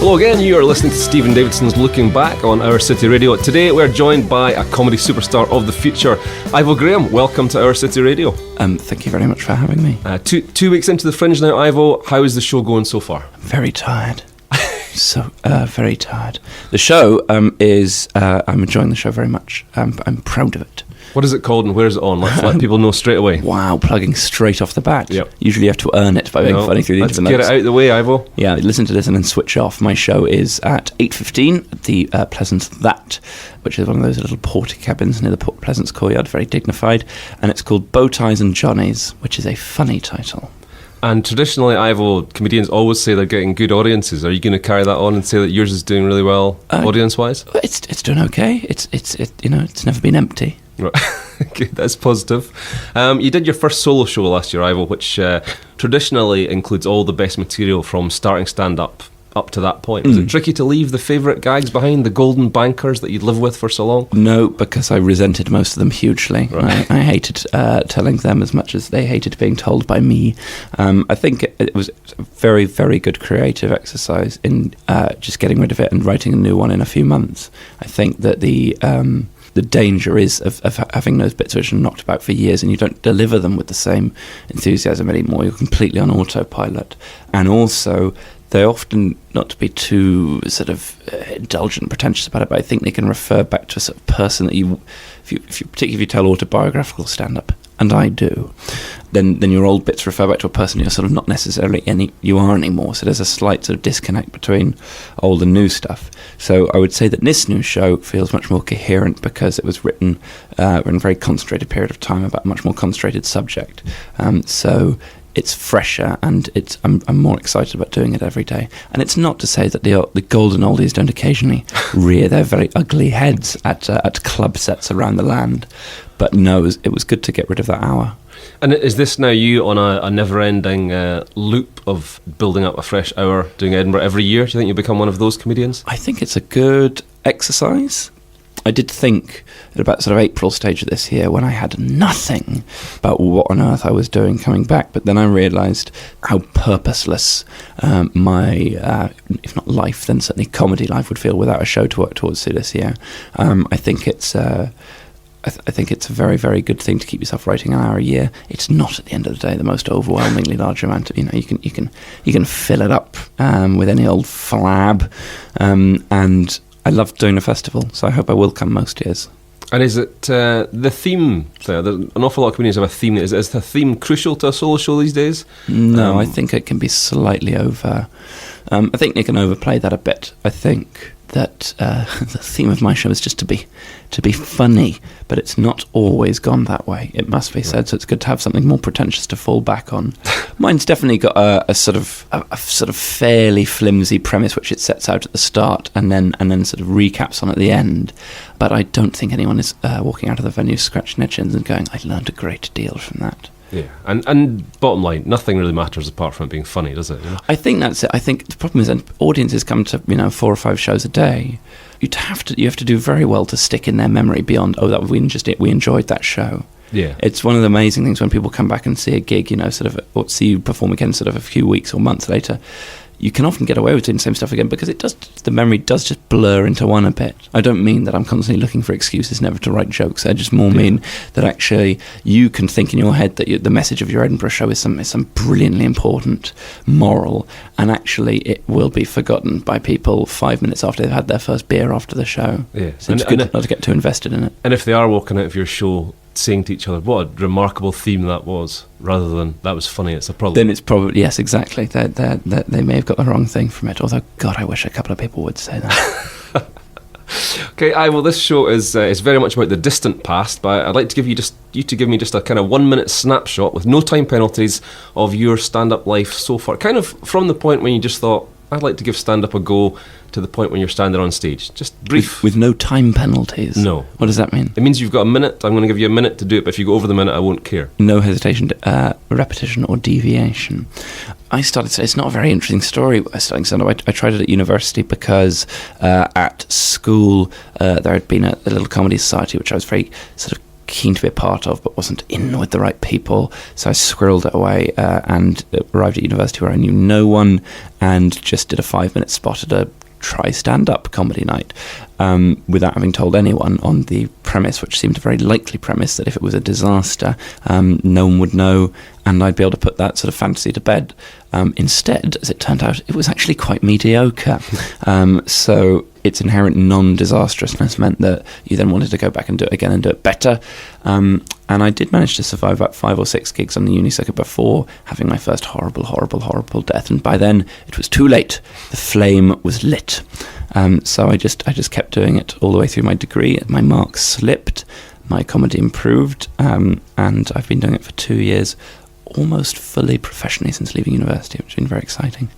Hello again, you are listening to Stephen Davidson's Looking Back on Our City Radio. Today we're joined by a comedy superstar of the future, Ivo Graham. Welcome to Our City Radio. Thank you very much for having me. Two weeks into the Fringe now, Ivo. How is the show going so far? I'm very tired. Very tired. The show is... I'm enjoying the show very much. I'm proud of it. What is it called and where is it on? Let's let people know straight away. Wow, plugging straight off the bat. Yep. Usually you have to earn it by being funny through the internet. Let's get it out of the way, Ivo. Yeah, listen to this and then switch off. My show is at 8:15 at the Pleasance That, which is one of those little porter cabins near the Port Pleasance courtyard, very dignified, and it's called Bow Ties and Johnnies, which is a funny title. And traditionally, Ivo, comedians always say they're getting good audiences. Are you going to carry that on and say that yours is doing really well, audience-wise? It's doing okay. It's never been empty. Right. Good, that's positive. You did your first solo show last year, Ivo, which traditionally includes all the best material from starting stand-up up to that point. Was it tricky to leave the favourite gags behind, the golden bankers that you'd lived with for so long? No, because I resented most of them hugely. Right. I hated telling them as much as they hated being told by me. I think it was a very, very good creative exercise in just getting rid of it and writing a new one in a few months. I think that the danger is of having those bits which are knocked about for years and you don't deliver them with the same enthusiasm anymore. You're completely on autopilot. And also, they often, not to be too sort of indulgent and pretentious about it, but I think they can refer back to a sort of person that particularly if you tell autobiographical stand-up, and I do, then your old bits refer back to a person you're sort of not necessarily you are anymore. So there's a slight sort of disconnect between old and new stuff. So I would say that this new show feels much more coherent because it was written in a very concentrated period of time about a much more concentrated subject. So it's fresher, and I'm more excited about doing it every day. And it's not to say that the golden oldies don't occasionally rear their very ugly heads at club sets around the land. But no, it was good to get rid of that hour. And is this now you on a never-ending loop of building up a fresh hour, doing Edinburgh every year? Do you think you'll become one of those comedians? I think it's a good exercise. I did think at about sort of April stage of this year when I had nothing about what on earth I was doing coming back, but then I realised how purposeless my, if not life, then certainly comedy life would feel without a show to work towards through this year. I think it's a very, very good thing to keep yourself writing an hour a year. It's not at the end of the day the most overwhelmingly large amount. You can fill it up with any old flab, and I love doing a festival, so I hope I will come most years. And is it the theme there? An awful lot of comedians have a theme. Is the theme crucial to a solo show these days? No, I think it can be slightly over. I think they can overplay that a bit. I think that the theme of my show is just to be funny, but it's not always gone that way. It must be said, so it's good to have something more pretentious to fall back on. Mine's definitely got a sort of fairly flimsy premise, which it sets out at the start and then sort of recaps on at the end. But I don't think anyone is walking out of the venue scratching their chins and going, "I learned a great deal from that." Yeah, and bottom line, nothing really matters apart from it being funny, does it? You know? I think that's it. I think the problem is that audiences come to 4 or 5 shows a day. You have to do very well to stick in their memory beyond we enjoyed that show. Yeah, it's one of the amazing things when people come back and see a gig, or see you perform again, sort of a few weeks or months later. You can often get away with doing the same stuff again because the memory does just blur into one a bit. I don't mean that I'm constantly looking for excuses never to write jokes. I just more mean that actually you can think in your head that the message of your Edinburgh show is some brilliantly important moral, and actually it will be forgotten by people 5 minutes after they've had their first beer after the show. Yeah, so it's good not to get too invested in it. And if they are walking out of your show saying to each other, "What a remarkable theme that was," rather than "that was funny," it's a problem. Then it's probably, yes, exactly. They may have got the wrong thing from it. Although, God, I wish a couple of people would say that. Okay, well, this show is very much about the distant past, but I'd like to give you to give me just a kind of 1 minute snapshot with no time penalties of your stand-up life so far. Kind of from the point when you just thought, "I'd like to give stand-up a go," to the point when you're standing on stage. Just brief. With no time penalties? No. What does that mean? It means you've got a minute. I'm going to give you a minute to do it, but if you go over the minute, I won't care. No hesitation, repetition or deviation. It's not a very interesting story. Starting stand-up, I tried it at university because at school there had been a little comedy society which I was very sort of keen to be a part of, but wasn't in with the right people, so I squirreled it away and arrived at university where I knew no one and just did a 5-minute spot at a try stand-up comedy night, without having told anyone, on the premise, which seemed a very likely premise, that if it was a disaster, no one would know, and I'd be able to put that sort of fantasy to bed. Instead, as it turned out, it was actually quite mediocre. So its inherent non-disastrousness meant that you then wanted to go back and do it again and do it better. And I did manage to survive about 5 or 6 gigs on the uni circuit before having my first horrible death. And by then, it was too late. The flame was lit. So I just kept doing it all the way through my degree. My marks slipped, my comedy improved, and I've been doing it for 2 years, almost fully professionally since leaving university, which has been very exciting.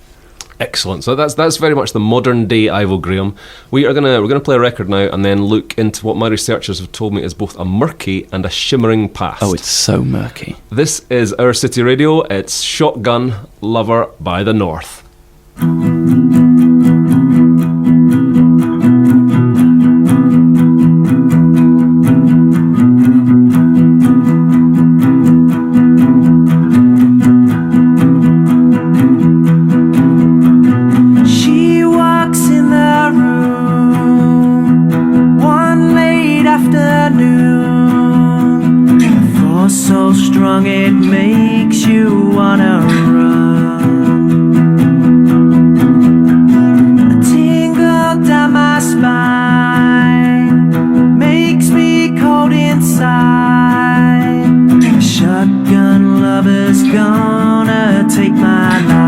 Excellent. So that's very much the modern day Ivo Graham. We're gonna play a record now and then look into what my researchers have told me is both a murky and a shimmering past. Oh, it's so murky. This is Our City Radio. It's Shotgun Lover by the North. It makes you wanna run. A tingle down my spine makes me cold inside. A shotgun lover's gonna take my life.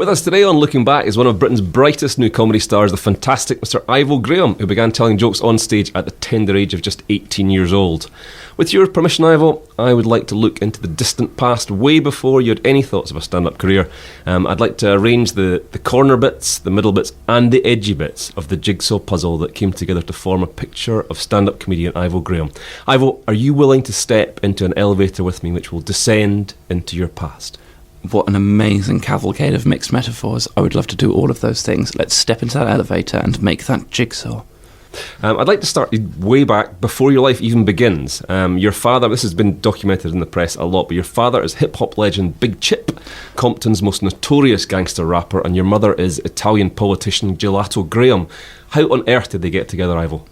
With us today on Looking Back is one of Britain's brightest new comedy stars, the fantastic Mr. Ivo Graham, who began telling jokes on stage at the tender age of just 18 years old. With your permission, Ivo, I would like to look into the distant past, way before you had any thoughts of a stand-up career. I'd like to arrange the corner bits, the middle bits, and the edgy bits of the jigsaw puzzle that came together to form a picture of stand-up comedian Ivo Graham. Ivo, are you willing to step into an elevator with me which will descend into your past? What an amazing cavalcade of mixed metaphors. I would love to do all of those things. Let's step into that elevator and make that jigsaw. I'd like to start way back before your life even begins. Your father, this has been documented in the press a lot, but your father is hip-hop legend Big Chip, Compton's most notorious gangster rapper, and your mother is Italian politician Gelato Graham. How on earth did they get together, Ivo?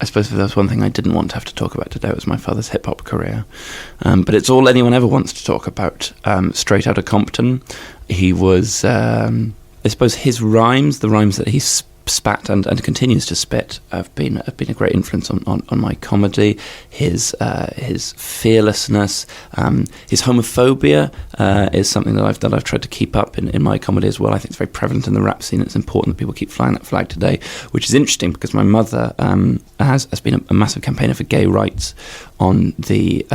I suppose if there was one thing I didn't want to have to talk about today, it was my father's hip-hop career. But it's all anyone ever wants to talk about. Straight out of Compton, he was, I suppose his rhymes, the rhymes that he spat and continues to spit have been a great influence on my comedy. His fearlessness, his homophobia is something that I've tried to keep up in my comedy as well. I think it's very prevalent in the rap scene. It's important that people keep flying that flag today, which is interesting because my mother has been a massive campaigner for gay rights on the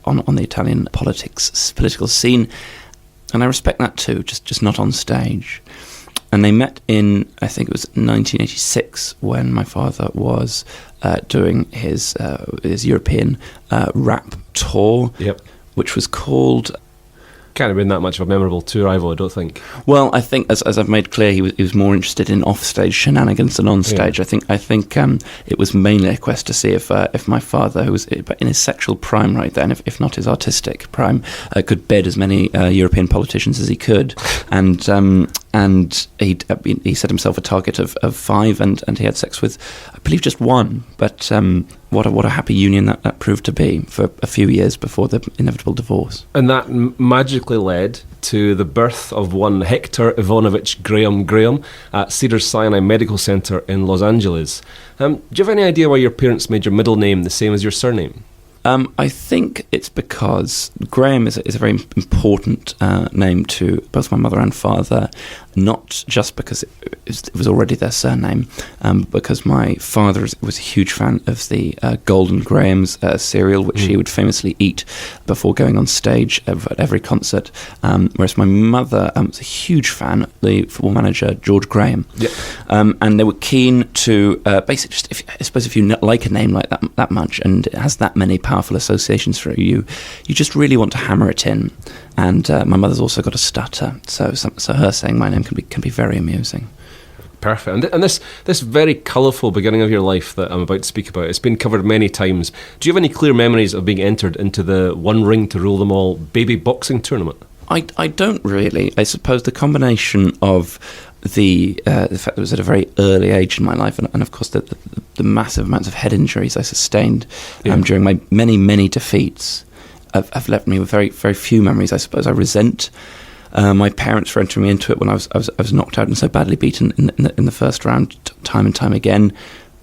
Italian political scene, and I respect that too. Just not on stage. And they met in, I think it was 1986, when my father was doing his European rap tour, which was called... Can't have been that much of a memorable tour, Ivo, I don't think. Well, I think, as I've made clear, he was more interested in off-stage shenanigans than on-stage. Yeah. I think it was mainly a quest to see if my father, who was in his sexual prime right then, if not his artistic prime, could bed as many European politicians as he could. And he set himself a target of 5, and he had sex with, I believe, just 1. But what a happy union that proved to be for a few years before the inevitable divorce. And that magically led to the birth of one Hector Ivanovich Graham at Cedars-Sinai Medical Center in Los Angeles. Do you have any idea why your parents made your middle name the same as your surname? I think it's because Graham is a very important name to both my mother and father, not just because it was already their surname, because my father was a huge fan of the Golden Grahams cereal, which he would famously eat before going on stage at every concert, whereas my mother was a huge fan of the football manager George Graham. Yep. And they were keen to basically just, I suppose if you like a name like that much and it has that many powerful associations for you just really want to hammer it in. And my mother's also got a stutter, so her saying my name can be very amusing. Perfect. And this very colourful beginning of your life that I'm about to speak about, it's been covered many times. Do you have any clear memories of being entered into the one ring to rule them all baby boxing tournament? I don't really. I suppose the combination of the fact that it was at a very early age in my life, and of course the massive amounts of head injuries I sustained during my many defeats have left me with very, very few memories. I suppose I resent my parents for entering me into it when I was knocked out and so badly beaten in the first round time and time again.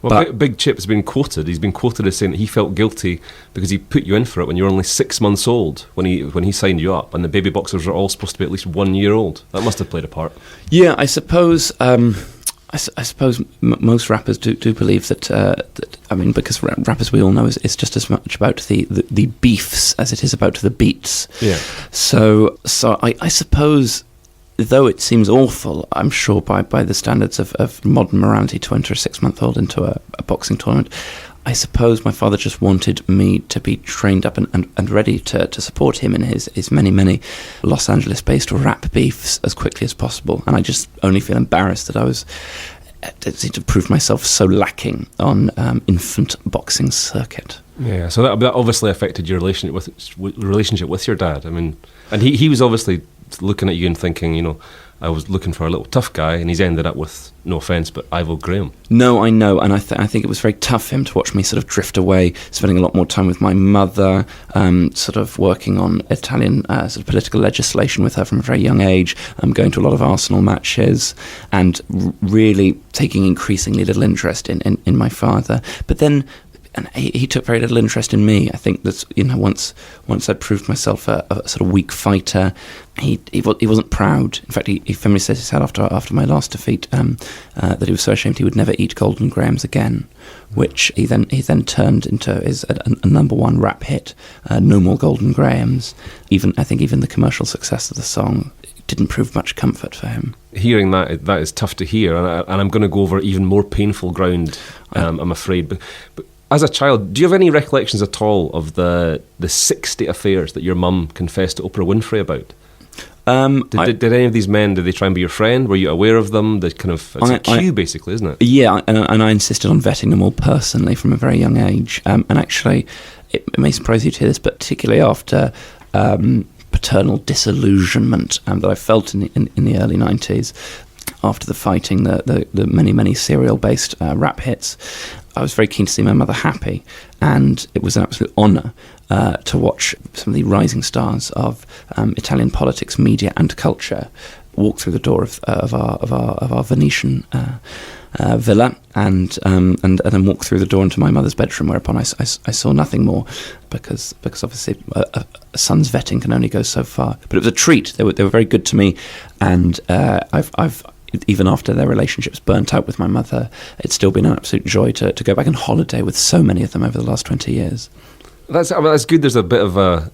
Well, Big Chip has been quoted. He's been quoted as saying that he felt guilty because he put you in for it when you were only 6 months old when he signed you up, and the baby boxers were all supposed to be at least 1 year old. That must have played a part. Yeah, I suppose. I suppose most rappers do believe that. I mean, because rappers, we all know, is just as much about the beefs as it is about the beats. Yeah. So I suppose, though it seems awful, I'm sure by the standards of modern morality to enter a 6-month-old into a boxing tournament, I suppose my father just wanted me to be trained up and ready to support him in his many Los Angeles-based rap beefs as quickly as possible. And I just only feel embarrassed that I was to prove myself so lacking on infant boxing circuit. Yeah, so that obviously affected your relationship with your dad. I mean, and he was obviously looking at you and thinking, I was looking for a little tough guy, and he's ended up with, no offence, but Ivo Graham. No, I know, and I think it was very tough for him to watch me sort of drift away, spending a lot more time with my mother, sort of working on Italian sort of political legislation with her from a very young age, going to a lot of Arsenal matches, and really taking increasingly little interest in my father. But then, and he took very little interest in me. I think that once I proved myself a sort of weak fighter, he wasn't proud. In fact, he famously said his head after my last defeat that he was so ashamed he would never eat Golden Grahams again, which he then turned into a number one rap hit, No More Golden Grahams. I think even the commercial success of the song didn't prove much comfort for him. Hearing that is tough to hear, and I'm going to go over even more painful ground, I'm afraid. But as a child, do you have any recollections at all of the 60 affairs that your mum confessed to Oprah Winfrey about? Did any of these men, did they try and be your friend? Were you aware of them? It's a cue, basically, isn't it? Yeah, and I insisted on vetting them all personally from a very young age. And actually, it may surprise you to hear this, but particularly after paternal disillusionment that I felt in the early 90s, after the fighting, the many serial-based rap hits, I was very keen to see my mother happy, and it was an absolute honour to watch some of the rising stars of Italian politics, media, and culture walk through the door of our Venetian villa, and then walked through the door into my mother's bedroom, whereupon I saw nothing more, because obviously a son's vetting can only go so far. But it was a treat. They were very good to me, and I've even after their relationships burnt out with my mother, it's still been an absolute joy to go back and holiday with so many of them over the last 20 years. That's good. There's a bit of a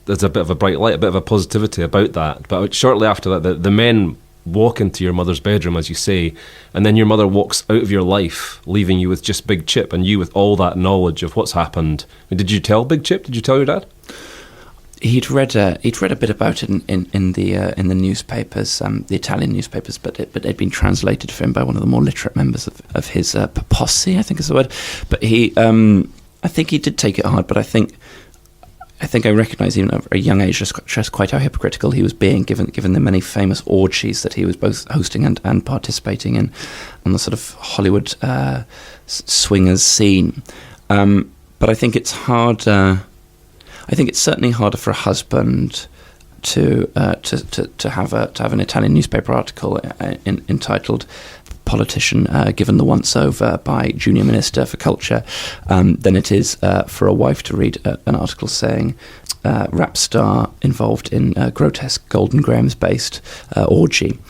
bright light, a bit of a positivity about that. But shortly after that, the men walk into your mother's bedroom, as you say, and then your mother walks out of your life, leaving you with just Big Chip, and you with all that knowledge of what's happened. Did you tell Big Chip? Did you tell your dad? He'd read a bit about it in the newspapers, the Italian newspapers, but it'd been translated for him by one of the more literate members of his posse, I think is the word. But I think he did take it hard. But I think I recognise even at a young age just quite how hypocritical he was being, given the many famous orgies that he was both hosting and participating in on the sort of Hollywood swingers scene. But I think it's hard. I think it's certainly harder for a husband to have an Italian newspaper article entitled "Politician Given the Once Over" by Junior Minister for Culture than it is for a wife to read an article saying rap star involved in grotesque Golden Grahams based orgy.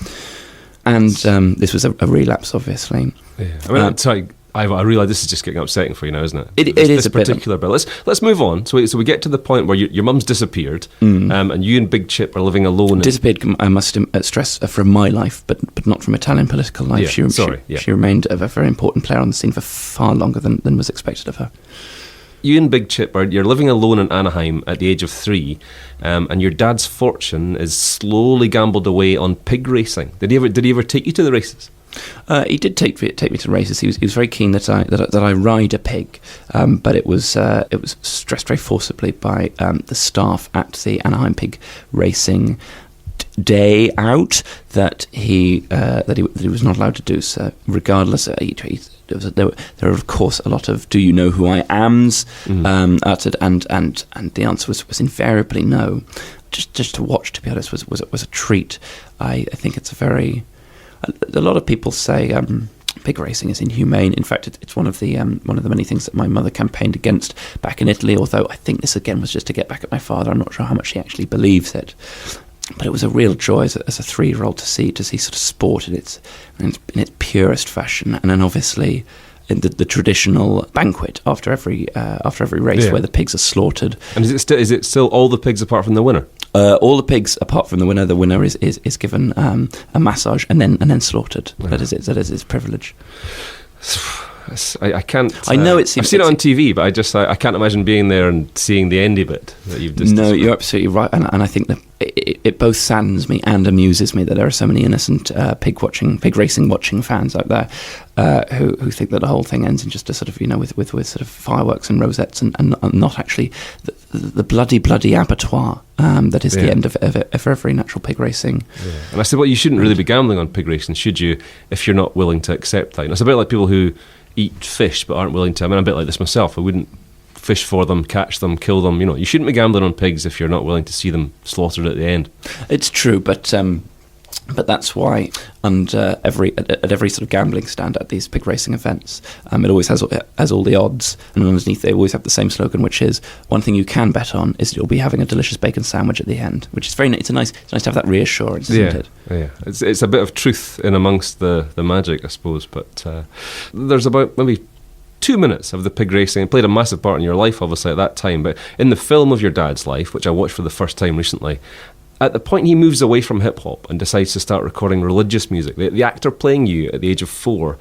And this was a relapse, obviously. Yeah. I mean, sorry, I realise this is just getting upsetting for you now, isn't it? It is a particular bit. Let's move on. So we get to the point where your mum's disappeared, and you and Big Chip are living alone. Disappeared, I must stress, from my life, but not from Italian political life. Yeah, she remained a very important player on the scene for far longer than was expected of her. You and Big Chip you're living alone in Anaheim at the age of 3, and your dad's fortune is slowly gambled away on pig racing. Did he ever take you to the races? He did take me to races. He was very keen that I ride a pig, but it was stressed very forcibly by the staff at the Anaheim Pig Racing Day Out that he was not allowed to do so. Regardless, there were of course a lot of "Do you know who I am's?" Uttered, and the answer was invariably no. Just to watch, to be honest, was a treat. I think it's a lot of people say pig racing is inhumane. In fact, it's one of the many things that my mother campaigned against back in Italy. Although I think this again was just to get back at my father. I'm not sure how much he actually believes it. But it was a real joy as a 3-year-old to see sort of sport in its purest fashion, and then obviously in the traditional banquet after every race where the pigs are slaughtered. And is it still all the pigs apart from the winner? All the pigs apart from the winner. The winner is given a massage and then slaughtered. Yeah. That is his privilege. I can't. I know I've seen it on TV, but I can't imagine being there and seeing the endy bit that you've just. No, you're absolutely right, and I think that it both saddens me and amuses me that there are so many innocent pig racing watching fans out there who think that the whole thing ends in just a sort of with sort of fireworks and rosettes and not actually the bloody abattoir that is the end of every natural pig racing. Yeah. And I said, well, you shouldn't really be gambling on pig racing, should you? If you're not willing to accept that, it's a bit like people who eat fish but aren't willing to. I mean, I'm a bit like this myself. I wouldn't fish for them, catch them, kill them. You shouldn't be gambling on pigs if you're not willing to see them slaughtered at the end. It's true, but that's why at every sort of gambling stand at these pig racing events, it always has all the odds, and underneath they always have the same slogan, which is one thing you can bet on is you'll be having a delicious bacon sandwich at the end, which is very nice. It's nice to have that reassurance, isn't it? Yeah, it's a bit of truth in amongst the magic, I suppose. But there's about maybe 2 minutes of the pig racing. It played a massive part in your life, obviously, at that time. But in the film of your dad's life, which I watched for the first time recently, at the point he moves away from hip-hop and decides to start recording religious music, the actor playing you at the age of 4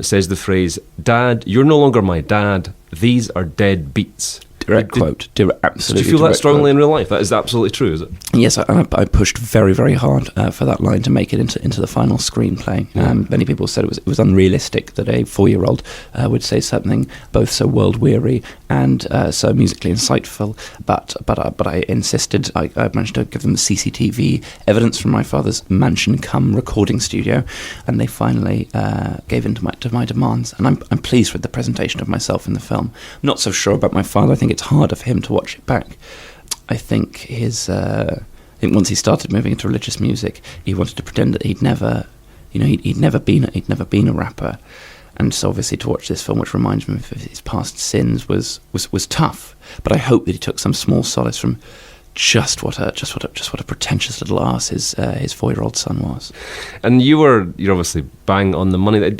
says the phrase, "Dad, you're no longer my dad. These are dead beats." Direct quote. Absolutely. Do you feel that strongly in real life? That is absolutely true, is it? Yes, I pushed very, very hard for that line to make it into the final screenplay. Yeah. Many people said it was unrealistic that a 4-year-old would say something both so world-weary and so musically insightful. But I insisted. I managed to give them the CCTV evidence from my father's mansion cum recording studio, and they finally gave in to my demands. And I'm pleased with the presentation of myself in the film. I'm not so sure about my father. I think it's harder for him to watch it back. I think once he started moving into religious music, he wanted to pretend that he'd never been a rapper, And so obviously to watch this film, which reminds me of his past sins, was tough. But I hope that he took some small solace from just what a pretentious little arse his 4-year-old son was. And you're obviously bang on the money.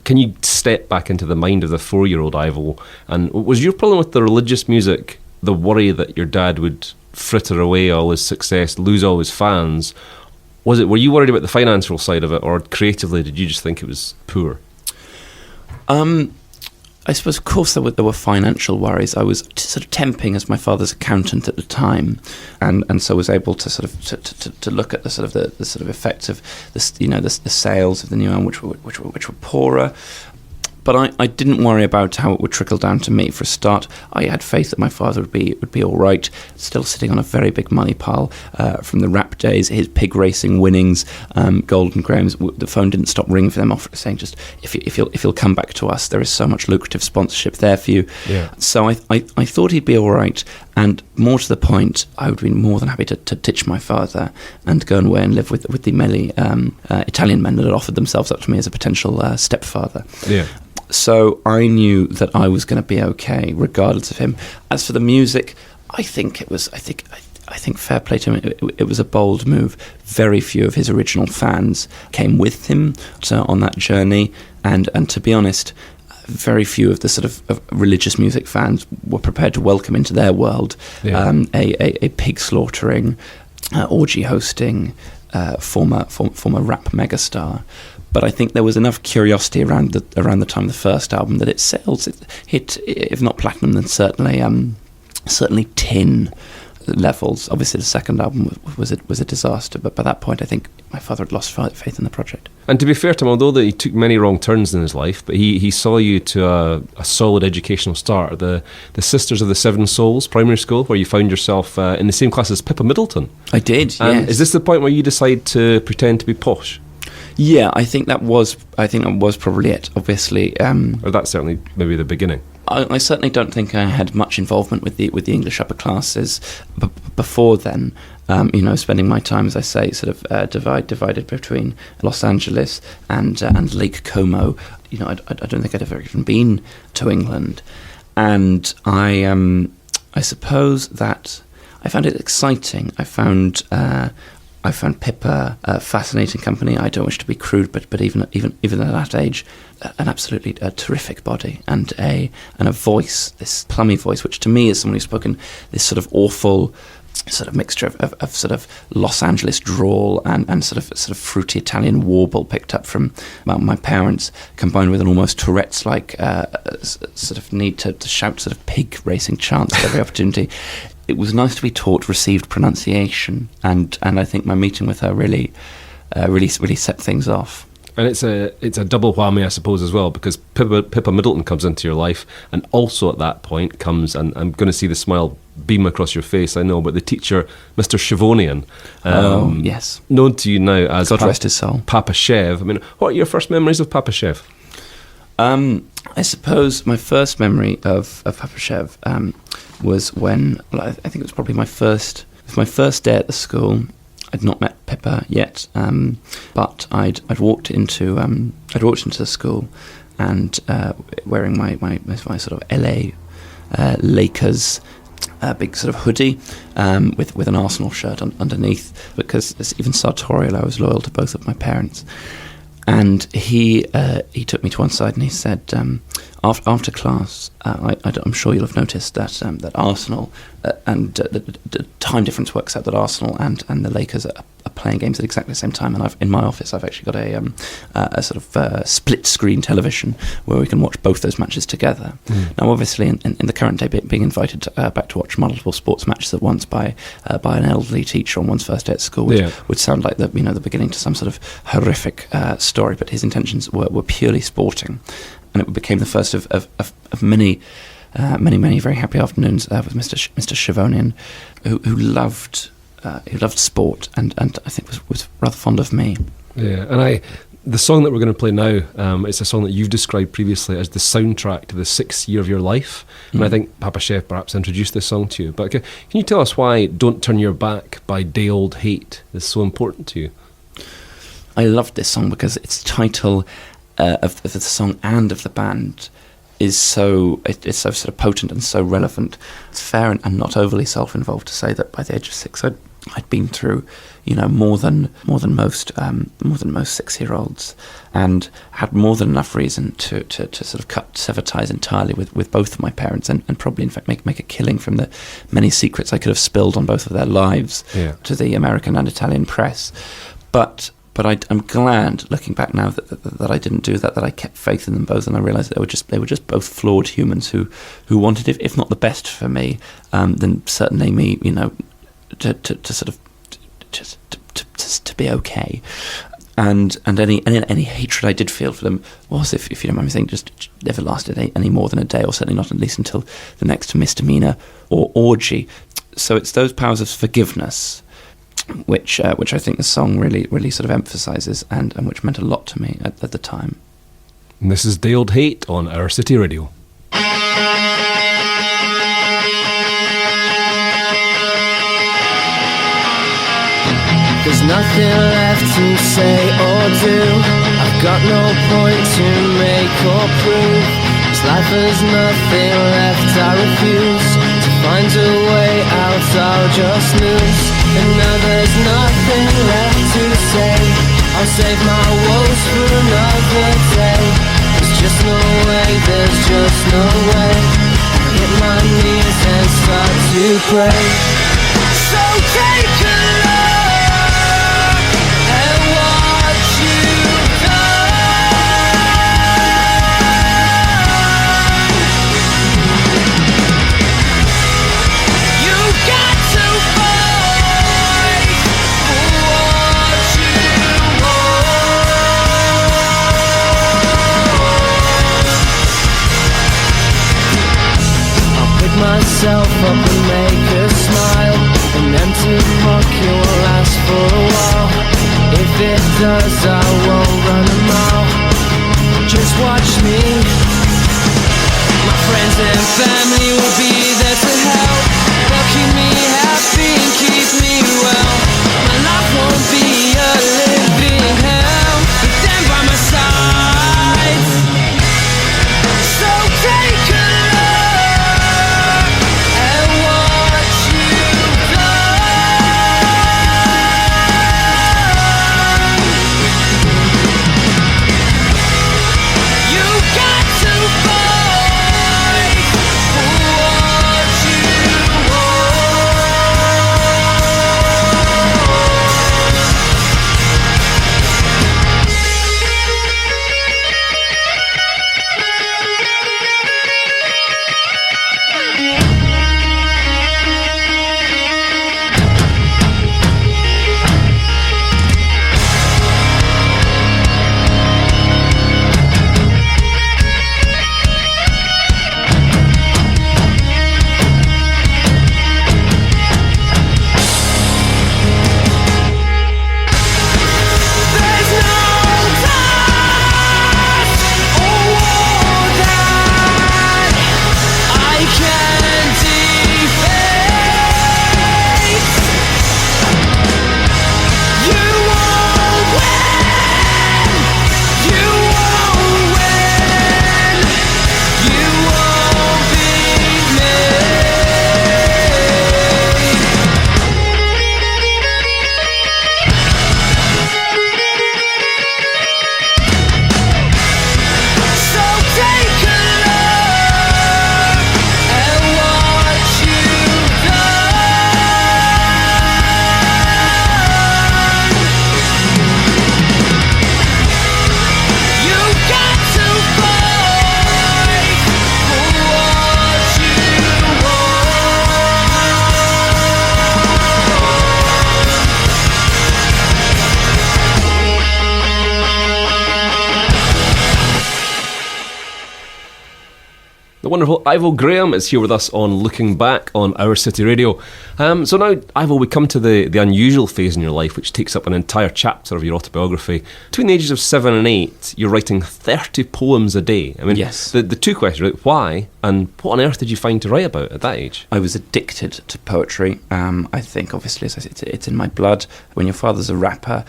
Can you step back into the mind of the 4-year-old Ivo? And was your problem with the religious music the worry that your dad would fritter away all his success, lose all his fans? Were you worried about the financial side of it, or creatively did you just think it was poor? I suppose, of course, there were financial worries. I was sort of temping as my father's accountant at the time, and so was able to sort of to look at the sort of effects of the sales of the new album, which were poorer. But I didn't worry about how it would trickle down to me. For a start, I had faith that my father would be all right, still sitting on a very big money pile from the rap days, his pig racing winnings, Golden Grahams. The phone didn't stop ringing for them, saying just, if you'll come back to us, there is so much lucrative sponsorship there for you. Yeah. So I thought he'd be all right. And more to the point, I would be more than happy to ditch my father and go away and live with the many Italian men that had offered themselves up to me as a potential stepfather. Yeah. So I knew that I was going to be okay, regardless of him. As for the music, I think fair play to him. It was a bold move. Very few of his original fans came with him on that journey, and to be honest, very few of the sort of religious music fans were prepared to welcome into their world a pig slaughtering, orgy hosting, former rap megastar. But I think there was enough curiosity around the time of the first album that it sales. It hit, if not platinum, then certainly tin levels. Obviously, the second album was a disaster. But by that point, I think my father had lost faith in the project. And to be fair to him, although that he took many wrong turns in his life, but he saw you to a solid educational start. The Sisters of the Seven Souls primary school, where you found yourself in the same class as Pippa Middleton. I did. And yes. Is this the point where you decide to pretend to be posh? Yeah, I think that was probably it. Obviously, or that's certainly maybe the beginning. I certainly don't think I had much involvement with the English upper classes before then. Spending my time, as I say, sort of divided between Los Angeles and Lake Como. I don't think I'd ever even been to England, and I suppose that I found it exciting. I found Pippa a fascinating company. I don't wish to be crude, but even at that age, an absolutely terrific body and a voice, this plummy voice, which to me, as someone who's spoken this sort of awful sort of mixture of sort of Los Angeles drawl and sort of fruity Italian warble picked up from my parents, combined with an almost Tourette's-like sort of need to shout sort of pig racing chants at every opportunity. It was nice to be taught received pronunciation, and I think my meeting with her really set things off. And it's a double whammy, I suppose, as well, because Pippa Middleton comes into your life, and also at that point comes, and I'm going to see the smile beam across your face, I know, but the teacher, Mr. Shavonian. Yes. Known to you now as God rest his soul. Papa Chev. I mean, what are your first memories of Papa Chev? I suppose my first memory of Papa Chev was when, I think it was probably my first day at the school. I'd not met Pippa yet, but I'd walked into the school and wearing my sort of LA Lakers big sort of hoodie with an Arsenal shirt underneath, because as even sartorial, I was loyal to both of my parents. And he took me to one side and he said, after class, I'm sure you'll have noticed that Arsenal and the time difference works out that Arsenal and the Lakers are playing games at exactly the same time. And in my office, I've actually got a sort of split screen television where we can watch both those matches together. Now, obviously, in the current day, being invited back to watch multiple sports matches at once by an elderly teacher on one's first day at school would sound like the beginning to some sort of horrific story. But his intentions were purely sporting, and it became the first of many very happy afternoons with Mr. Shavonian, who loved sport and I think was rather fond of me. Yeah, and the song that we're going to play now, it's a song that you've described previously as the soundtrack to the 6th year of your life, and I think Papa Chef perhaps introduced this song to you. But can you tell us why "Don't Turn Your Back" by Day Old Hate is so important to you? I loved this song because its title of the song and of the band is it's so sort of potent and so relevant. It's fair and not overly self-involved to say that by the age of 6, I'd been through, more than most 6-year-olds, and had more than enough reason to sort of sever ties entirely with both of my parents, and probably in fact make a killing from the many secrets I could have spilled on both of their lives to the American and Italian press. But I'm glad, looking back now, that I didn't do that. That I kept faith in them both, and I realised that they were just both flawed humans who wanted, if not the best for me, then certainly me, to sort of just to be okay. And any hatred I did feel for them was, if you don't mind me saying, just never lasted any more than a day, or certainly not at least until the next misdemeanour or orgy. So it's those powers of forgiveness which I think the song really sort of emphasises, and which meant a lot to me at the time. And this is Day Old Hate on Our City Radio. There's nothing left to say or do. I've got no point to make or prove. This life has nothing left, I refuse to find a way out, I'll just lose. And now there's nothing left to say. I'll save my woes for another day. There's just no way, there's just no way. I'll hit my knees and start to pray. So take a look at what you've done. You've got to fight for what you want. I'll pick myself up and make a smile. An empty pocket will last for a while. If it does, I won't run a mile. Just watch me. My friends and family will be there to help. They'll keep me happy and keep me well. My life won't be a living hell with them by my side. So take a look at what you've done. You've got to fight for what you There's no task or war that I can defeat. You won't win. You won't win. You won't beat me. So take a look at what you've done. You've got to fight for what you The wonderful Ivo Graham is here with us on Looking Back on Our City Radio. So now, Ivo, we come to the unusual phase in your life, which takes up an entire chapter of your autobiography. Between the ages of 7 and 8, you're writing 30 poems a day. I mean, Yes. The two questions, right? Why, and what on earth did you find to write about at that age? I was addicted to poetry. I think, obviously, as I said, it's in my blood. When your father's a rapper,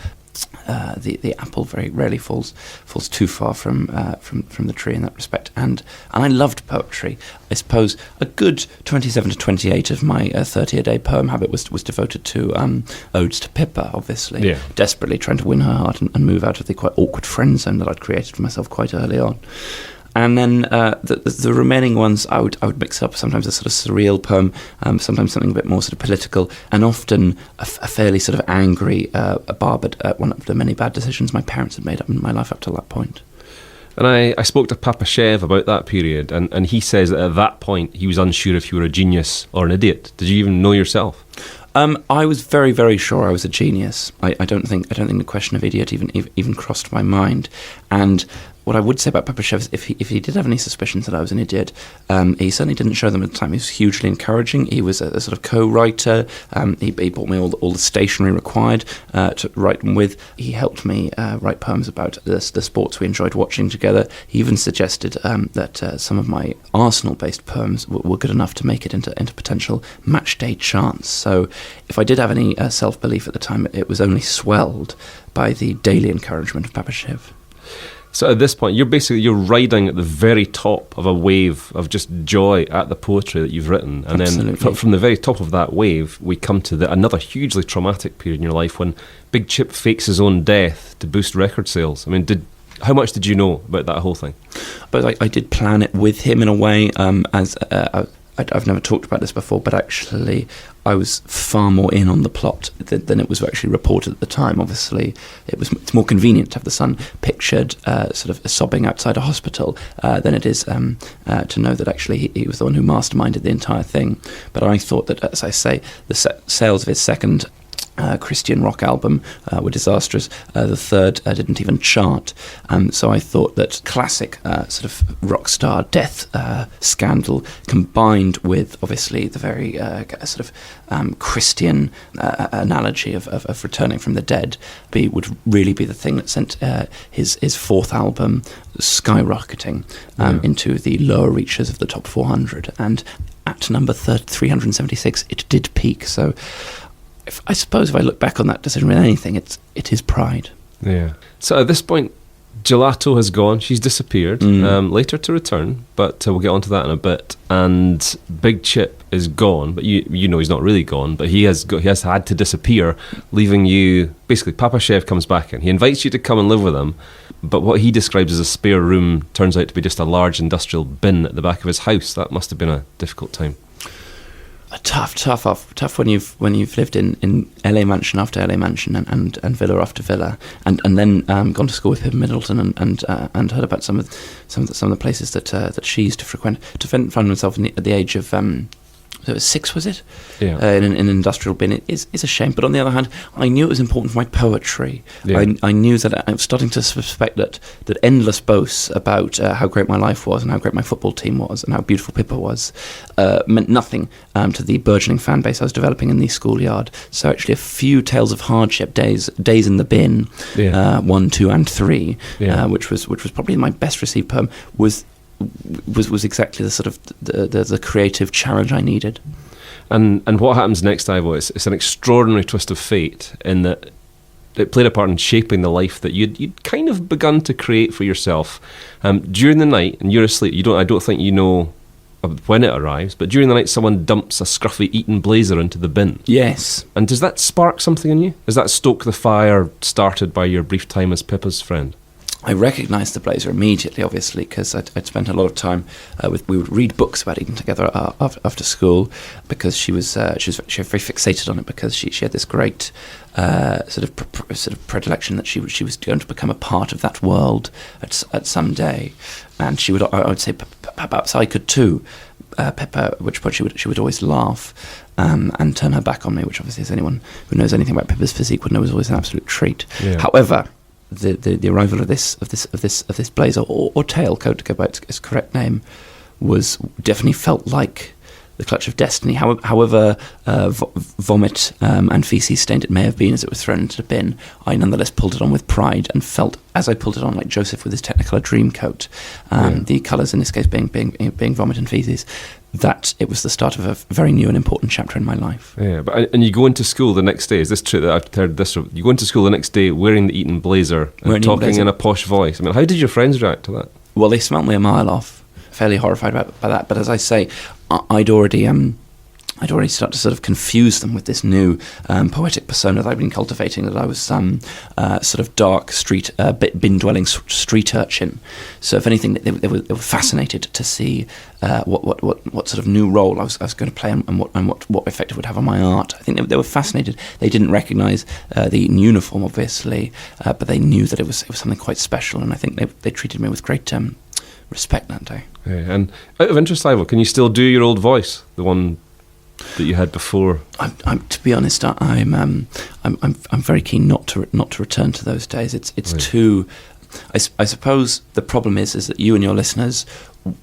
the apple very rarely falls too far from the tree in that respect. And I loved poetry. I suppose a good 27 to 28 of my 30 a day poem habit was devoted to odes to Pippa, obviously, desperately trying to win her heart and move out of the quite awkward friend zone that I'd created for myself quite early on. And then the remaining ones I would mix up, sometimes a sort of surreal poem, sometimes something a bit more sort of political, and often a fairly sort of angry barb at one of the many bad decisions my parents had made up in my life up to that point. And I spoke to Papashev about that period, and he says that at that point he was unsure if you were a genius or an idiot. Did you even know yourself? I was very, very sure I was a genius. I don't think the question of idiot even crossed my mind. And what I would say about Papashev is if he did have any suspicions that I was an idiot, he certainly didn't show them at the time. He was hugely encouraging. He was a sort of co-writer. He bought me all the stationery required to write them with. He helped me write poems about the sports we enjoyed watching together. He even suggested that some of my Arsenal-based poems were good enough to make it into potential match day chants. So if I did have any self-belief at the time, it was only swelled by the daily encouragement of Papashev. So at this point, you're riding at the very top of a wave of just joy at the poetry that you've written. And Absolutely. Then from the very top of that wave, we come to another hugely traumatic period in your life when Big Chip fakes his own death to boost record sales. I mean, how much did you know about that whole thing? But I did plan it with him in a way, I've never talked about this before, but actually I was far more in on the plot than it was actually reported at the time. Obviously, it's more convenient to have the son pictured sort of sobbing outside a hospital than it is to know that actually he was the one who masterminded the entire thing. But I thought that, as I say, the sales of his second Christian rock album were disastrous. The third didn't even chart. So I thought that classic sort of rock star death scandal combined with obviously the very sort of Christian analogy of returning from the dead would really be the thing that sent his fourth album skyrocketing into the lower reaches of the top 400. And at number 376 it did peak. So I suppose if I look back on that decision with anything, it is pride. Yeah. So at this point, Gelato has gone. She's disappeared, later to return, but we'll get onto that in a bit. And Big Chip is gone, but you know he's not really gone, but he has had to disappear, leaving you. Basically, Papashev comes back in. He invites you to come and live with him, but what he describes as a spare room turns out to be just a large industrial bin at the back of his house. That must have been a difficult time. Tough when you've lived in LA mansion after LA mansion and villa after villa and then gone to school with Pippa Middleton and heard about some of the places that she used to frequent. To find myself at the age of 6, was it? Yeah. In an industrial bin is a shame. But on the other hand, I knew it was important for my poetry. Yeah. I knew that I was starting to suspect that endless boasts about how great my life was and how great my football team was and how beautiful Pippa was meant nothing to the burgeoning fan base I was developing in the schoolyard. So actually a few tales of hardship, days in the bin, 1, 2 and 3, which was probably my best received poem, was exactly the sort of the creative challenge I needed. And what happens next, Ivo? It's an extraordinary twist of fate in that it played a part in shaping the life that you'd kind of begun to create for yourself. During the night, and you're asleep, I don't think you know when it arrives, but during the night someone dumps a scruffy Eton blazer into the bin. Yes. And does that spark something in you? Does that stoke the fire started by your brief time as Pippa's friend? I recognised the blazer immediately, obviously, because I'd spent a lot of time we would read books about Eton together after school, because she was very fixated on it, because she had this great sort of predilection that she was going to become a part of that world at some day, and I would say perhaps I could too. Pippa, at which point she would always laugh and turn her back on me, which obviously, as anyone who knows anything about Pippa's physique would know, was always an absolute treat. Yeah. However, the arrival of this blazer or tailcoat, to go by its correct name, was definitely felt like the clutch of destiny. However vomit and feces stained it may have been as it was thrown into the bin, I nonetheless pulled it on with pride and felt, as I pulled it on, like Joseph with his Technicolor Dreamcoat, the colours in this case being vomit and feces, that it was the start of a very new and important chapter in my life. Yeah, and you go into school the next day. Is this true that I've heard this? You go into school the next day wearing the Eton blazer and talking in a posh voice. I mean, how did your friends react to that? Well, they smelt me a mile off, fairly horrified by that. But as I say, I'd already started to sort of confuse them with this new poetic persona that I'd been cultivating, that I was some sort of dark street, bin-dwelling street urchin. So if anything, they were fascinated to see what sort of new role I was going to play and what effect it would have on my art. I think they were fascinated. They didn't recognise the Eton uniform, obviously, but they knew that it was something quite special, and I think they treated me with great respect that day. Yeah, and out of interest, Ivo, can you still do your old voice, the one that you had before? To be honest, I'm very keen not to return to those days. It's Right. too. I suppose the problem is that you and your listeners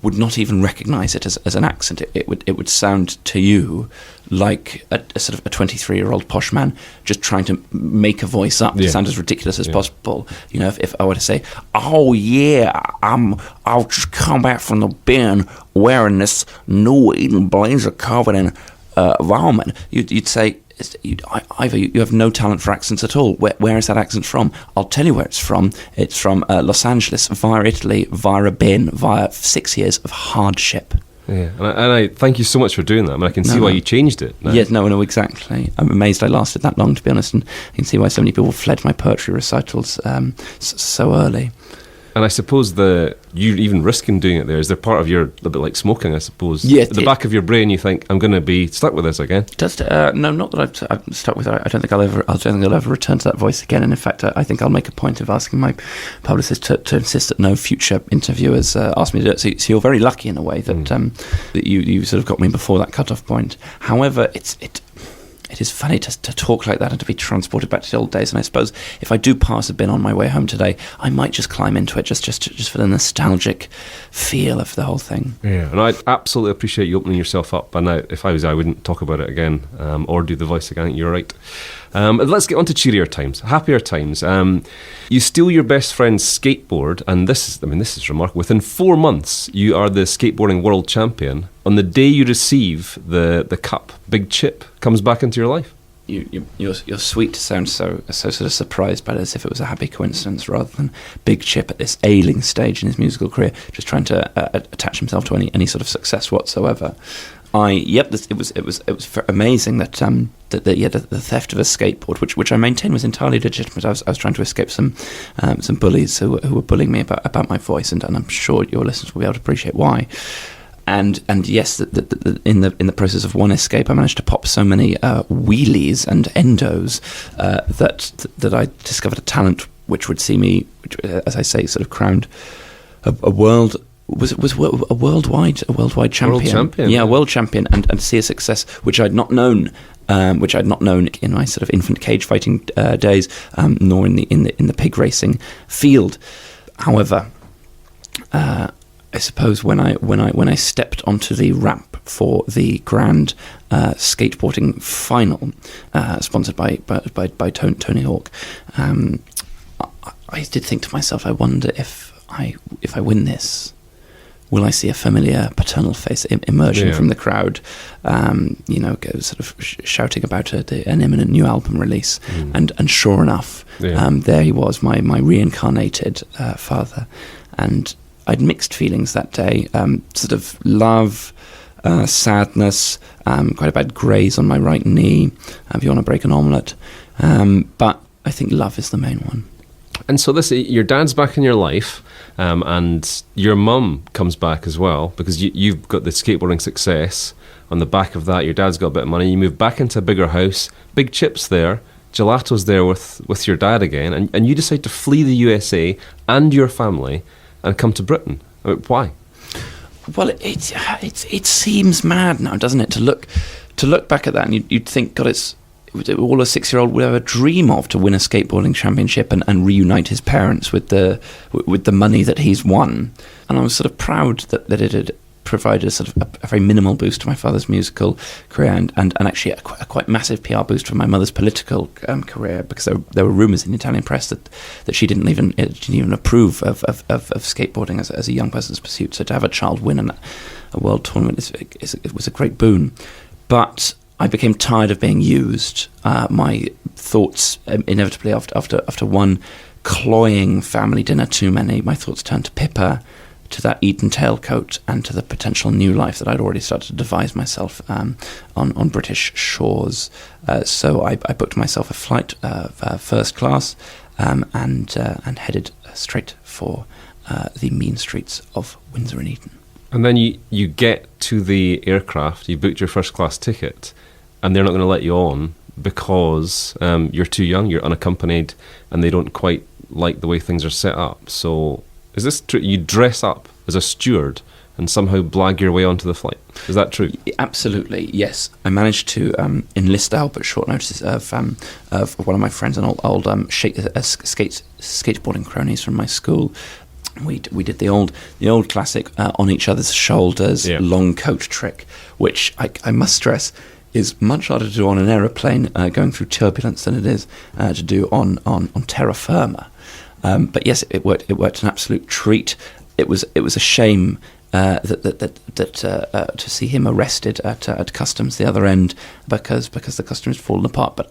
would not even recognise it as an accent. It would sound to you like a sort of a 23-year-old posh man just trying to make a voice up to sound as ridiculous as possible. You know, if I were to say, "Oh yeah, I'll just come back from the bin wearing this new Eton blazer covered in vomit," you'd say, "Ivo, you have no talent for accents at all. Where is that accent from?" I'll tell you where it's from. It's from Los Angeles, via Italy, via a bin, via 6 years of hardship. Yeah, and I thank you so much for doing that. I mean, I can see why you changed it now. Yes, no, exactly. I'm amazed I lasted that long, to be honest, and I can see why so many people fled my poetry recitals so early. And I suppose you even risking doing it there, is there part of your, a little bit like smoking, I suppose? Yes. At the back of your brain, you think, I'm going to be stuck with this again? No, not that I'm stuck with it. I don't think I'll ever return to that voice again. And in fact, I think I'll make a point of asking my publicist to insist that no future interviewers ask me to do it. So you're very lucky in a way that that you sort of got me before that cut-off point. However, it is funny to talk like that and to be transported back to the old days. And I suppose if I do pass a bin on my way home today, I might just climb into it just for the nostalgic feel of the whole thing. Yeah, and I absolutely appreciate you opening yourself up. And if I was you, I wouldn't talk about it again or do the voice again. I think you're right. Let's get on to cheerier times, happier times. You steal your best friend's skateboard, and this is remarkable. Within 4 months, you are the skateboarding world champion. On the day you receive the cup, Big Chip comes back into your life. You're sweet to sound so sort of surprised by it, as if it was a happy coincidence, rather than Big Chip at this ailing stage in his musical career, just trying to attach himself to any sort of success whatsoever. It was amazing that the theft of a skateboard, which I maintain was entirely legitimate. I was trying to escape some bullies who were bullying me about my voice, and I'm sure your listeners will be able to appreciate why. And yes, in the process of one escape, I managed to pop so many wheelies and endos that I discovered a talent which would see me, as I say, sort of crowned a worldwide champion. World champion. Yeah, world champion, and see a success which I'd not known. Which I'd not known in my sort of infant cage fighting days, nor in the pig racing field. However, I suppose when I stepped onto the ramp for the grand skateboarding final, sponsored by Tony Hawk, I did think to myself, I wonder if I win this, will I see a familiar paternal face emerging from the crowd, sort of shouting about an imminent new album release, and sure enough, there he was, my reincarnated father, and I'd mixed feelings that day, sort of love, sadness, quite a bad graze on my right knee, if you want to break an omelette, but I think love is the main one. And so your dad's back in your life, and your mum comes back as well, because you've got the skateboarding success. On the back of that, your dad's got a bit of money. You move back into a bigger house. Big Chip's there. Gelato's there with your dad again. And you decide to flee the USA and your family and come to Britain. I mean, why? Well, it seems mad now, doesn't it, to look back at that, and you'd think, God, it's all a 6-year-old would ever dream of, to win a skateboarding championship and reunite his parents with the money that he's won. And I was sort of proud that it had provided a sort of a very minimal boost to my father's musical career, and actually a quite massive PR boost for my mother's political career, because there were rumours in the Italian press that she didn't even approve of skateboarding as a young person's pursuit. So to have a child win a world tournament it was a great boon. But I became tired of being used. My thoughts, inevitably after one cloying family dinner too many, my thoughts turned to Pippa, to that Eton tailcoat, and to the potential new life that I'd already started to devise myself on British shores. So I booked myself a flight, first class, and headed straight for the mean streets of Windsor and Eton. And then you get to the aircraft, you booked your first class ticket, and they're not going to let you on because you're too young, you're unaccompanied, and they don't quite like the way things are set up. So is this true? You dress up as a steward and somehow blag your way onto the flight. Is that true? Absolutely, yes. I managed to enlist the help at short notice of one of my friends, an old skateboarding cronies from my school. We did the old classic on each other's shoulders long coat trick, which I must stress is much harder to do on an aeroplane going through turbulence than it is to do on terra firma. But yes, it worked an absolute treat. It was a shame that to see him arrested at customs the other end because the customs had fallen apart. But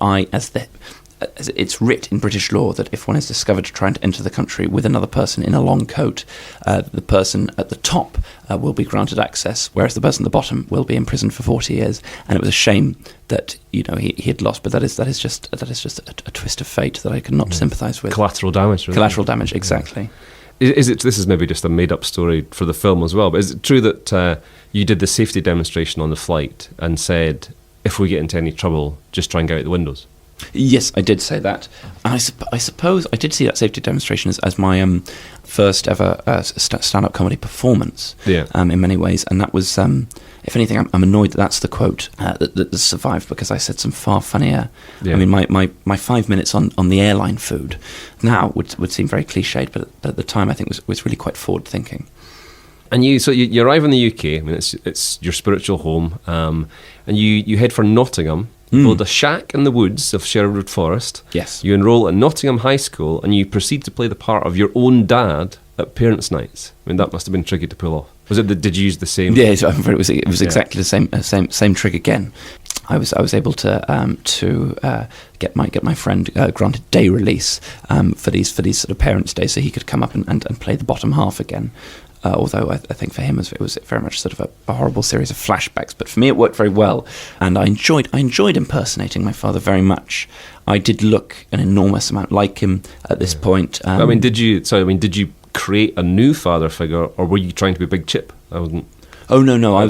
as it's writ in British law that if one is discovered trying to enter the country with another person in a long coat, the person at the top will be granted access, whereas the person at the bottom will be imprisoned for 40 years. And it was a shame that he had lost, but that is just a twist of fate that I could not sympathise with. Collateral damage. Really. Collateral damage, exactly. Is it? This is maybe just a made-up story for the film as well. But is it true that you did the safety demonstration on the flight and said, if we get into any trouble, just try and get out the windows? Yes, I did say that. I suppose I did see that safety demonstration as my first ever stand-up comedy performance. Yeah. In many ways, and that was, if anything, I'm annoyed that that's the quote that survived, because I said some far funnier. Yeah. I mean, my 5 minutes on the airline food now would seem very cliched, but at the time I think was really quite forward thinking. And you arrive in the UK. I mean, it's your spiritual home, and you head for Nottingham. You build a shack in the woods of Sherwood Forest. Yes. You enrol at Nottingham High School, and you proceed to play the part of your own dad at parents' nights. I mean, that must have been tricky to pull off. Did you use the same? Yeah, it was exactly the same trick again. I was able to get my friend granted day release for these sort of parents' days, so he could come up and play the bottom half again. Although I think for him it was very much sort of a horrible series of flashbacks, but for me it worked very well, and I enjoyed impersonating my father very much. I did look an enormous amount like him at this point. Did you create a new father figure, or were you trying to be Big Chip? Oh no! I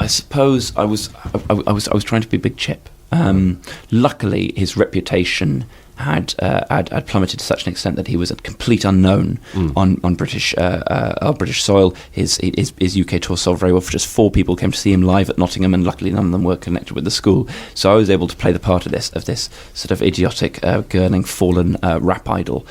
suppose I was trying to be Big Chip. Luckily, his reputation had plummeted to such an extent that he was a complete unknown on British soil. His UK tour sold very well. For just 4 people came to see him live at Nottingham, and luckily none of them were connected with the school. So I was able to play the part of this sort of idiotic, gurning, fallen rap idol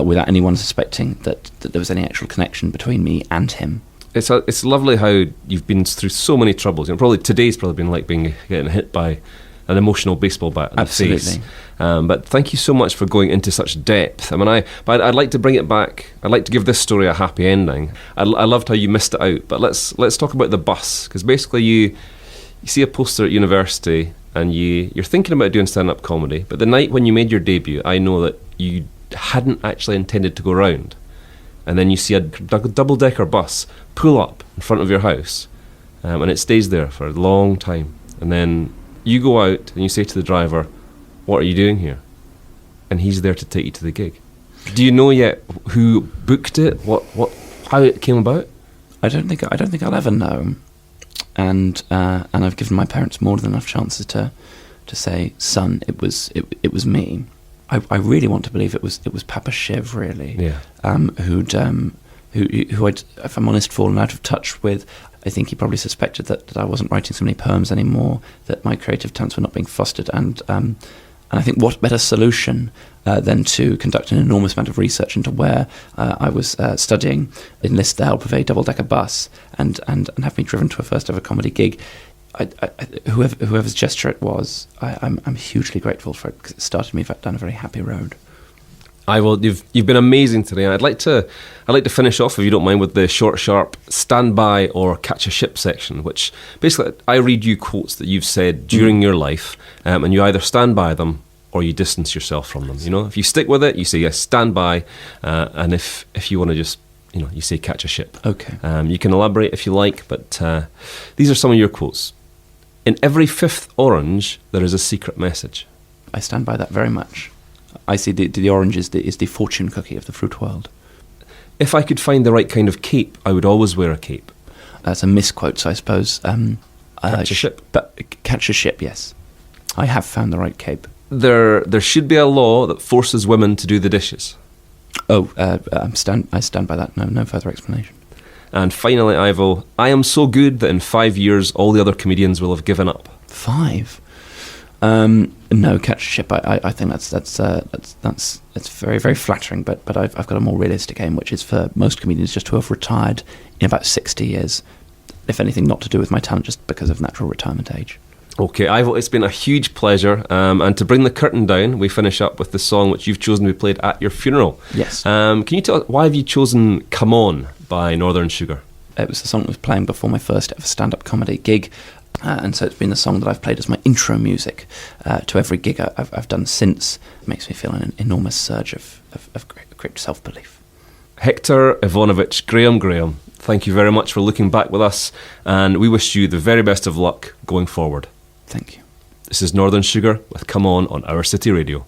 without anyone suspecting that there was any actual connection between me and him. It's lovely how you've been through so many troubles. Today's probably been getting hit by an emotional baseball bat in the face. But thank you so much for going into such depth. I mean, but I'd like to bring it back. I'd like to give this story a happy ending. I loved how you missed it out. But let's talk about the bus, because basically you see a poster at university and you're thinking about doing stand-up comedy. But the night when you made your debut, I know that you hadn't actually intended to go round. And then you see a double-decker bus pull up in front of your house, and it stays there for a long time. And then you go out and you say to the driver, "What are you doing here?" And he's there to take you to the gig. Do you know yet who booked it? How it came about? I don't think I'll ever know. And I've given my parents more than enough chances to say, "Son, it was me." I really want to believe it was Papa Shiv, really. Yeah. Who I'd, if I'm honest, fallen out of touch with. I think he probably suspected that I wasn't writing so many poems anymore, that my creative talents were not being fostered, and I think what better solution then to conduct an enormous amount of research into where I was studying, enlist the help of a double-decker bus, and have me driven to a first-ever comedy gig. Whoever's gesture it was, I'm hugely grateful for it, because it started me down a very happy road. Ivo, you've been amazing today. I'd like to finish off, if you don't mind, with the short, sharp stand by or catch a ship section, which basically I read you quotes that you've said during your life, and you either stand by them or you distance yourself from them. You know, if you stick with it, you say yes, stand by, and if you want to just, you know, you say catch a ship. Okay. You can elaborate if you like, but these are some of your quotes. In every fifth orange, there is a secret message. I stand by that very much. I see the orange is the fortune cookie of the fruit world. If I could find the right kind of cape, I would always wear a cape. That's a misquote, so I suppose. Catch a ship. But catch a ship, yes. I have found the right cape. There should be a law that forces women to do the dishes. Oh, I stand by that. No further explanation. And finally, Ivo, I am so good that in 5 years all the other comedians will have given up. 5? No, catch a ship. I think that's very, very flattering. But I've got a more realistic aim, which is for most comedians just to have retired in about 60 years. If anything, not to do with my talent, just because of natural retirement age. Okay, Ivo, it's been a huge pleasure. And to bring the curtain down, we finish up with the song which you've chosen to be played at your funeral. Yes. Can you tell us, why have you chosen "Come On" by Northern Sugar? It was the song that was playing before my first ever stand-up comedy gig. And so it's been the song that I've played as my intro music to every gig I've done since. It makes me feel an enormous surge of great self-belief. Hector Ivanovich Graham, thank you very much for looking back with us, and we wish you the very best of luck going forward. Thank you. This is Northern Sugar with "Come On" Our City Radio.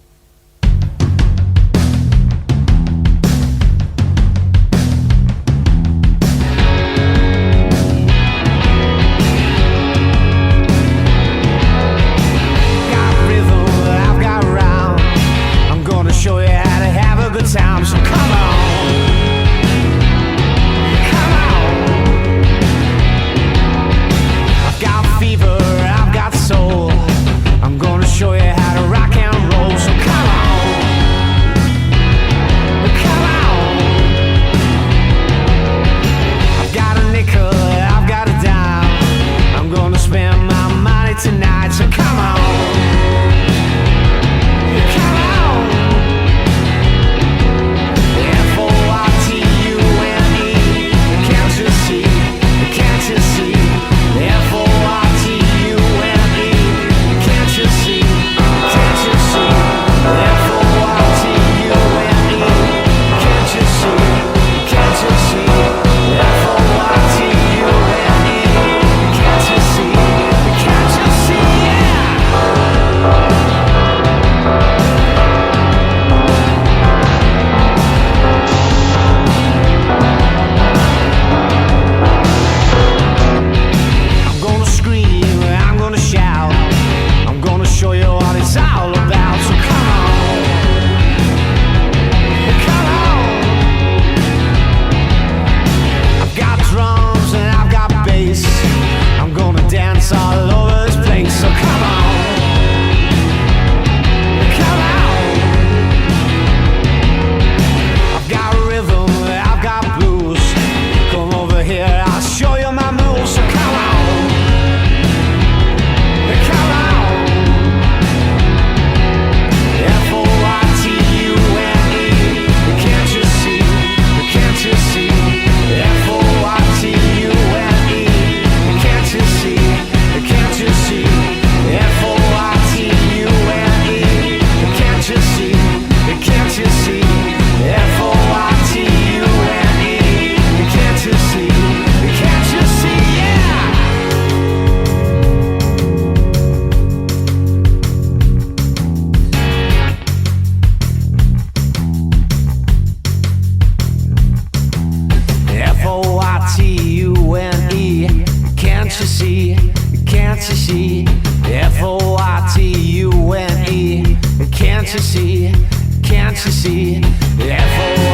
Can't you see? Can't you see? F-O